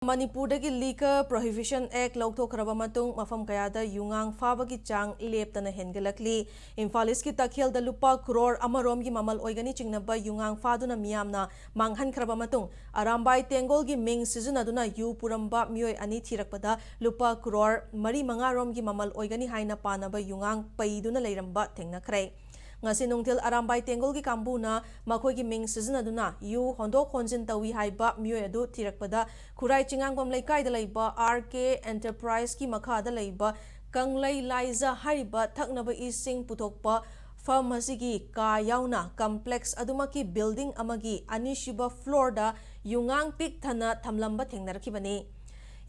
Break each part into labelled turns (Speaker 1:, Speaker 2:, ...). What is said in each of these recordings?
Speaker 1: Manipur dagi Liquor Prohibition Act lauthokraba matung mafam kayada yungang fabagi chang leptana hengalakli Imphal ki takhel da lupa Crore Romgi mamal oigani chingnaba yungang faduna miyamna manghan khraba matung Arambai tengol gi Ming Sijin-Naduna Puramba Mee-Oi ani thirakpada lupa Crore mari manga Romgi mamal oigani haina panaba yungang paiduna leiramba Sin-Nakhre ngasi nungtil Arambai tengol gi kambuna makhoi gi Ming Sijin-Naduna hondok honjin tawi haiba Mee-Oi adu thirakpada Khurai Chingangbam Laikai da laiba RK Enterprise ki makha da laiba Kanglai Laiza hariba thaknaba ising putokpa pharmacy ka yauna complex adumaki building amagi anishiba floor da yungang pik thana thamlamba thengnarakibani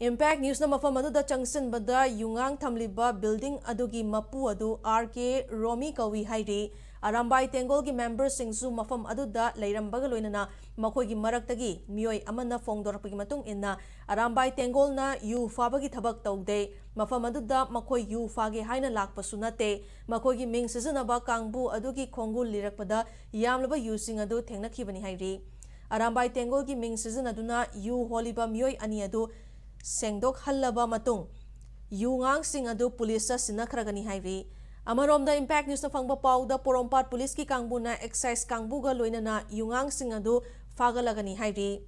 Speaker 1: Impact News na mafam adu da changsin bada yungang thamliba building adugi mapu adu RK Romi kawi hairi Arambai tengol gi members singsu mafam adu da leirambaga loinana makhoi gi maraktagi Mee-Oi amana fongdorapagi matung inna Arambai tengol na yu fabagi thabak taude mafam adu da makhoi yu fage haina lakpa sunate makhoi gi Ming Sijinaba kangbu adugi khongul lirakpada yamlaba yu sing adu thengnakhibani hairi Arambai tengol gi Ming Sijin-Naduna yu holiba Mee-Oi ani adu Sengdok hallaba matung yungang sing adu pulisa Sin-Nakhre hairi Amaromda Impact News na fangba pauda Puramba Police ki kangbu na excise kangbu ga loinana yungang sing adu fagalagani hairi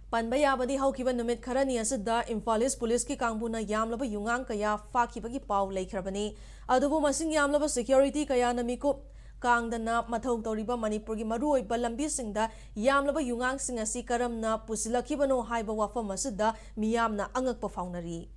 Speaker 1: Panbayabadi haukiba numit kharani asida Imphal Police ki kangbu na yamlaba yungang kaya fakibagi pau leikrabani adubu masing yamlaba security kaya namikup Kangdana mathau toriba Manipur gi marui balambi singda yamlaba yungang sing asi karamna pusilakibano haiba wafam asida miyamna angakpa faunari